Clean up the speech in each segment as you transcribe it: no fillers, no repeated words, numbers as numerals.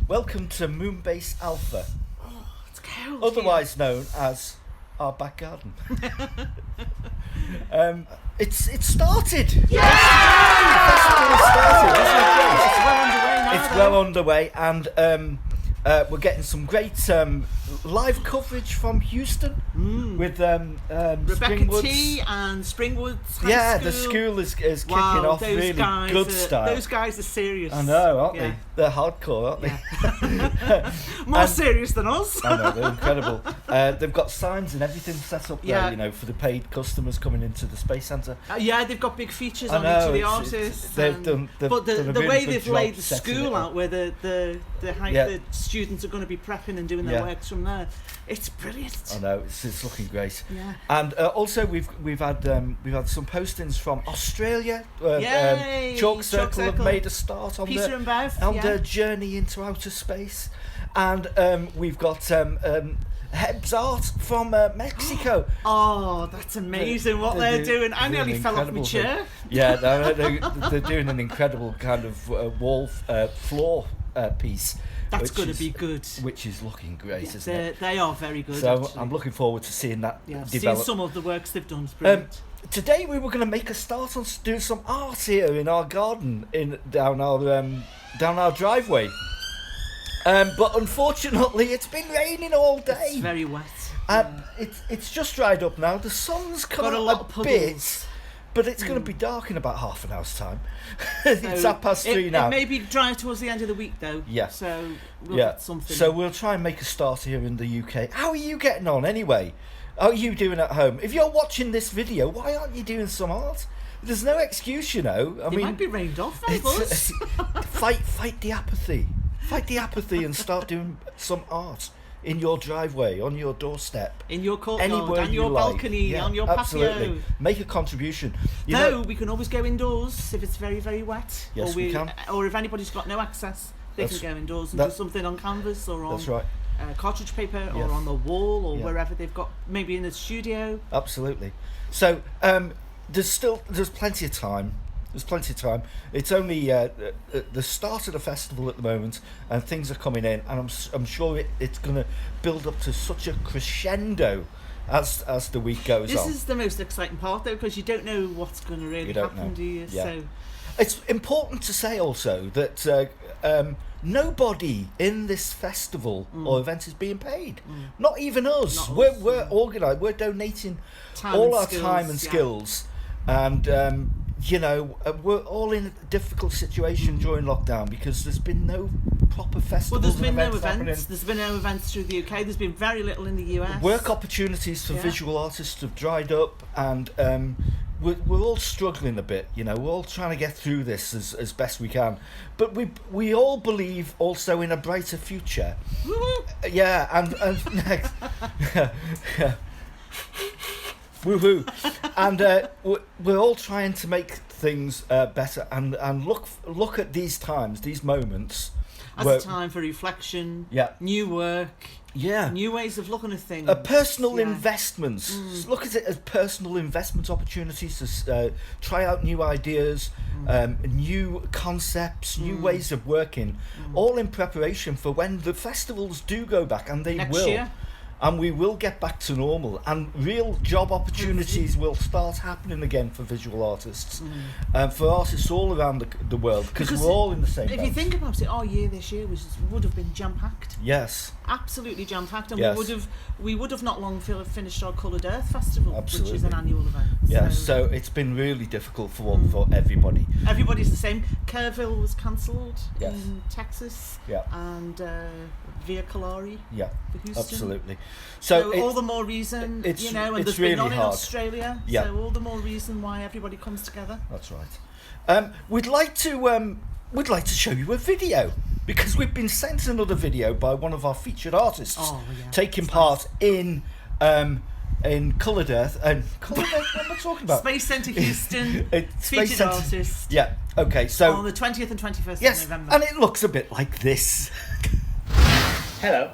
Welcome to Moonbase Alpha, It's cold otherwise known as our back garden. It's started. Yeah! The festival has started. It's well underway now. It's well underway, and we're getting some great live coverage from Houston with Rebecca Springwoods. T and Springwoods High Yeah, School. the school is kicking off really good style. Those guys are serious. I know, aren't Yeah. they? They're hardcore, aren't they? More serious than us. I know, they're incredible. They've got signs and everything set up there, you know, for the paid customers coming into the Space Centre. Yeah, they've got big features I on know, each of the it's- artists. they've done a but the really way good they've job laid the setting it school up. out, where the students are going to be prepping and doing their works from there, it's brilliant. I know, it's looking great. Yeah. And also we've had some postings from Australia. Yay! Chalk Circle have made a start on Peter and Bev, their journey into outer space, and we've got Heb's Art from Mexico. Oh, that's amazing what they're doing. I nearly fell off my chair. Yeah, they're doing an incredible kind of wall floor piece. That's going to be good. Which is looking great, isn't it? They are very good. So actually. I'm looking forward to seeing that I've develop. seen some of the works they've done. It's brilliant. Today we were going to make a start on doing some art here in our garden, down our driveway. But unfortunately, it's been raining all day. It's very wet. It's just dried up now. The sun's come Got a out lot of bit, puddles. but it's going to be dark in about half an hour's time. It's 3:30 now. It may be dry towards the end of the week, though. Yeah. So we'll get something. So we'll try and make a start here in the UK. How are you getting on anyway? How are you doing at home? If you're watching this video, why aren't you doing some art? There's no excuse, you know. I It mean, might be rained off, though, Buzz. fight the apathy. Fight the apathy and start doing some art in your driveway, on your doorstep, In your courtyard, anywhere on you your like. balcony, Yeah, on your absolutely. patio. Make a contribution. You Though know, we can always go indoors if it's very, very wet. Yes, we can. Or if anybody's got no access, they That's- can go indoors and do something on canvas or on that's right. cartridge paper Yeah. or on the wall or Yeah. wherever they've got, maybe in the studio. Absolutely. So there's plenty of time. There's plenty of time. It's only the start of the festival at the moment, and things are coming in, and I'm sure it's going to build up to such a crescendo as the week goes on. This is the most exciting part, though, because you don't know what's going to really happen, do you? Yeah. So It's important to say also that nobody in this festival or event is being paid. Not even us. Not us, We're organised. We're donating all our time and skills, and you know, we're all in a difficult situation during lockdown because there's been no proper festivals. Well, there's been no events happening. events. There's been no events through the UK. There's been very little in the US. Work opportunities for visual artists have dried up, and we're all struggling a bit. You know, we're all trying to get through this as best we can. But we all believe also in a brighter future. Woo-hoo. Yeah, and next. Woohoo! And we're all trying to make things better, and look at these times, these moments. As a time for reflection, new work, new ways of looking at things. Personal investments. Look at it as personal investment opportunities to try out new ideas, new concepts, new ways of working, all in preparation for when the festivals do go back, and they Next will. year. And we will get back to normal, and real job opportunities will start happening again for visual artists, for artists all around the world, because we're all in the same boat. If you think about it, our year this year would have been jam-packed. Yes. Absolutely jam-packed, and Yes. we would have not long finished our Coloured Earth Festival, Absolutely. which is an annual event. Yes, so it's been really difficult for everybody. Everybody's the same. Kerrville was cancelled Yes. in Texas, Yeah. and Via Calari Yeah, for Houston. absolutely. So So all the more reason, it's- you know, and it's there's really been none in hard. Australia, Yeah. so all the more reason why everybody comes together. That's right. We'd like to show you a video, because we've been sent another video by one of our featured artists Oh, yeah, taking that's part in in Coloured Earth. And Coloured Earth, what am I talking about? Space Centre Houston, featured artist. Yeah, okay, so... On the 20th and 21st yes, of November. And it looks a bit like this. Hello,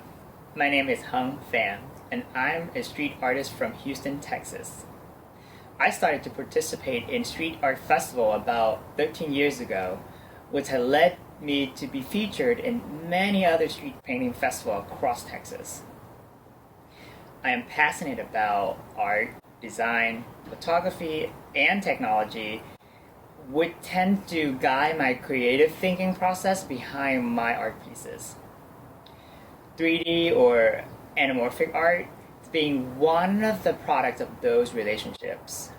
my name is Hung Pham, and I'm a street artist from Houston, Texas. I started to participate in Street Art Festival about 13 years ago, which had led me to be featured in many other street painting festivals across Texas. I am passionate about art, design, photography, and technology, which tend to guide my creative thinking process behind my art pieces. 3D or anamorphic art being one of the products of those relationships.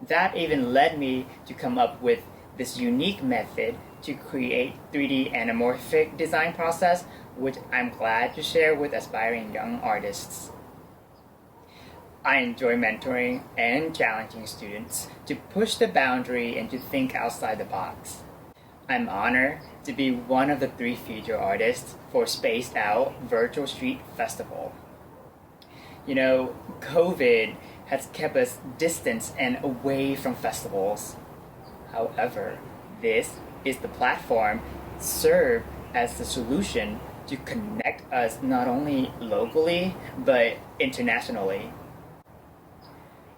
That even led me to come up with this unique method to create 3D anamorphic design process, which I'm glad to share with aspiring young artists. I enjoy mentoring and challenging students to push the boundary and to think outside the box. I'm honored to be one of the 3 feature artists for Spaced Out Virtual Street Festival. You know, COVID has kept us distant and away from festivals. However, this is the platform served as the solution to connect us not only locally, but internationally.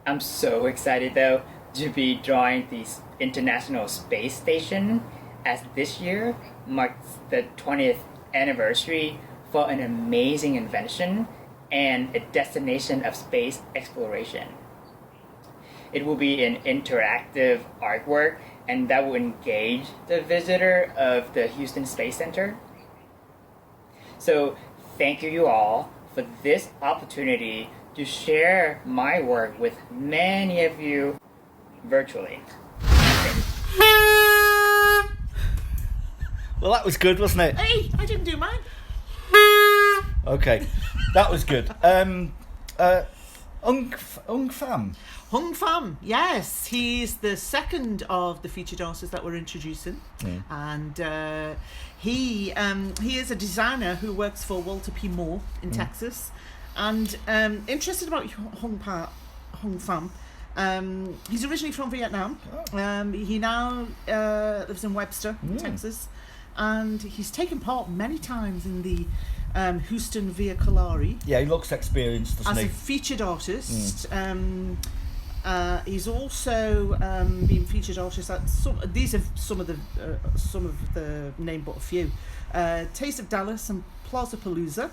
I'm so excited though to be drawing the International Space Station, as this year marks the 20th anniversary for an amazing invention and a destination of space exploration. It will be an interactive artwork and that will engage the visitor of the Houston Space Center. So thank you all for this opportunity to share my work with many of you virtually. Well, that was good, wasn't it? Hey, I didn't do mine. Okay, that was good. Ung Pham. Hung Pham, yes, he's the second of the featured artists that we're introducing, and he is a designer who works for Walter P. Moore in Texas, and interested about Hung Pham. He's originally from Vietnam. He now lives in Webster, Texas, and he's taken part many times in the Houston Via Colari. Yeah, he looks experienced, doesn't he? As a featured artist. He's also been featured artist at these are some of the name but a few. Taste of Dallas and Plaza Palooza.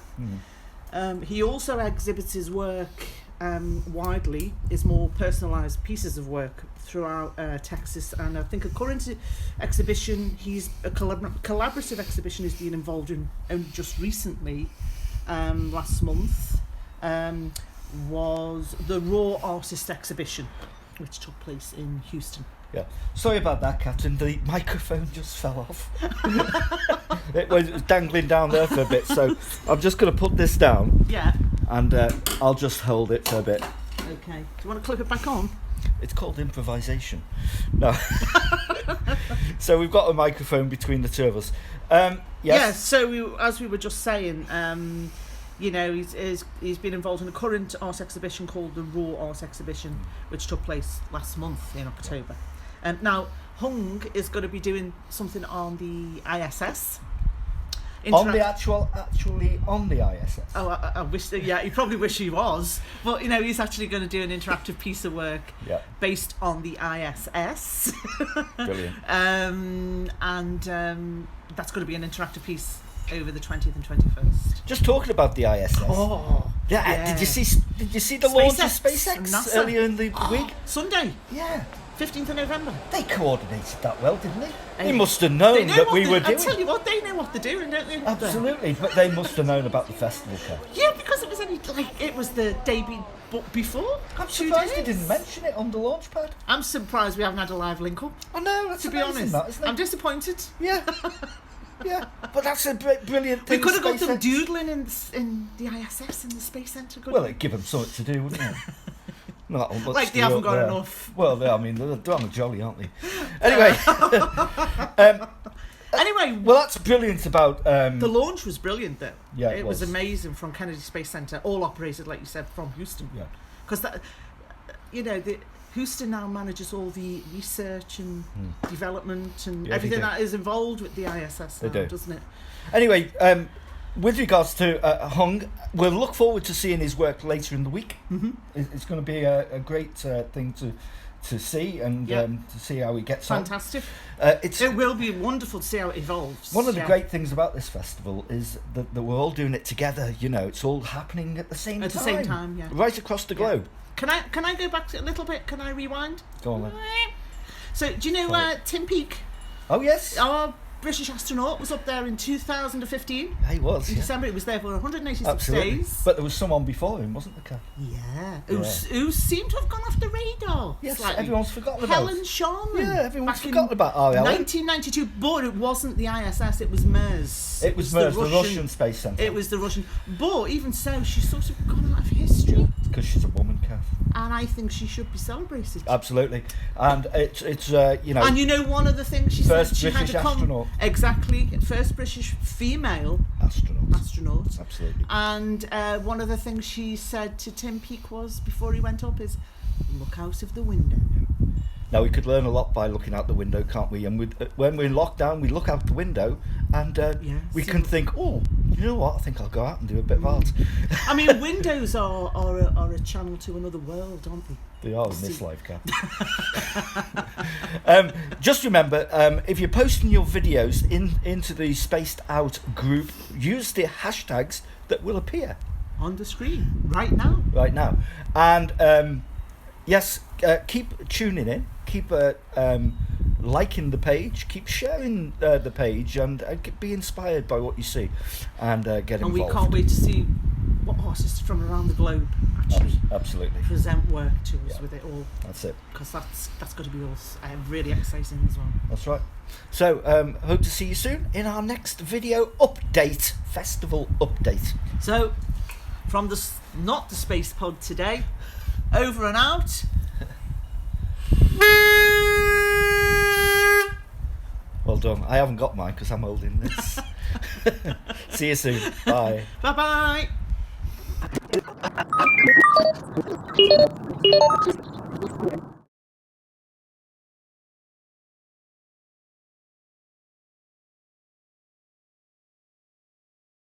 He also exhibits his work widely, his more personalised pieces of work throughout Texas, and I think a current exhibition, he's a collaborative exhibition he's been involved in just recently, last month, was the Raw Artist Exhibition, which took place in Houston. Yeah. Sorry about that, Catherine. The microphone just fell off. It was dangling down there for a bit, so I'm just going to put this down. Yeah. And I'll just hold it for a bit. Okay. Do you want to clip it back on? It's called improvisation. No. So we've got a microphone between the two of us. Yes. Yeah, so as we were just saying, you know, he's been involved in a current art exhibition called the Raw Art Exhibition, which took place last month in October. Now, Hung is going to be doing something on the ISS. On the actually on the ISS. Oh, I wish. Yeah, you probably wish he was. But you know, he's actually going to do an interactive piece of work based on the ISS. Brilliant. That's going to be an interactive piece over the 20th and 21st. Just talking about the ISS. Oh, yeah. Did you see the launch of SpaceX earlier in the week? Sunday. Yeah. 15th of November. They coordinated that well, didn't they? They must have known that we were doing. I tell you what, they know what they're doing, don't they? Absolutely, but they must have known about the festival, Kev. Yeah, because it was only it was the day before. I'm surprised they didn't mention it on the launch pad. I'm surprised we haven't had a live link up. I know, that's to be honest. That, isn't it? I'm disappointed. Yeah. Yeah, but that's a brilliant thing. We could have got them doodling in the ISS in the Space Centre. Well, it'd give them something to do, wouldn't it? No, like they haven't got enough. Well, I mean, they're jolly, aren't they? Anyway, Anyway, Well, that's brilliant about... the launch was brilliant, though. Yeah, it was was. amazing from Kennedy Space Center, all operated, like you said, from Houston. Yeah. Because that, Houston now manages all the research and development and Yeah, everything they do. that is involved with the ISS now, They do. doesn't it? Anyway, with regards to Hung, we'll look forward to seeing his work later in the week. Mm-hmm. It's going to be a great thing to see and to see how he gets on. Fantastic. It's It will be wonderful to see how it evolves. one of the great things about this festival is that we're all doing it together. You know, it's all happening at the same time. At the same time, yeah. Right across the globe. Can I go back a little bit? Can I rewind? Go on then. So, do you know Tim Peake, Oh yes, our British astronaut, was up there in 2015 he was. in Yeah. December. He was there for 186 Absolutely. days. But there was someone before him, wasn't there, Kath? Yeah. Yeah. Who seemed to have gone off the radar. Yes, slightly. everyone's forgotten about. Helen Sharman. Yeah, everyone's back in forgotten about our Helen. 1992, but it wasn't the ISS, it was MERS. It was MERS, the Russian Space Centre. It was the Russian. But even so, she's sort of gone out of history. Because she's a woman, Kath. And I think she should be celebrated. Absolutely. And it's you know... And you know one of the things she First said she British had to come... astronaut. Exactly. First British female astronaut. Absolutely. And one of the things she said to Tim Peake was, before he went up, is, look out of the window. Now, we could learn a lot by looking out the window, can't we? And when we're in lockdown, we look out the window and we can think, oh, you know what? I think I'll go out and do a bit of art. I mean, windows are a channel to another world, aren't they? They are in this life, Kath. Just remember, if you're posting your videos into the Spaced Out group, use the hashtags that will appear On the screen, right now. right now. And yes, keep tuning in, keep liking the page, keep sharing the page, and be inspired by what you see, and get And involved. we can't wait to see what artists from around the globe actually Absolutely. present work to us Yeah. with it all, That's it. because that's got to be all really exciting as well. That's right. So, hope to see you soon in our next video update, festival update. So, from not the Space Pod today, over and out. Well done. I haven't got mine because I'm holding this. See you soon. Bye. Bye bye.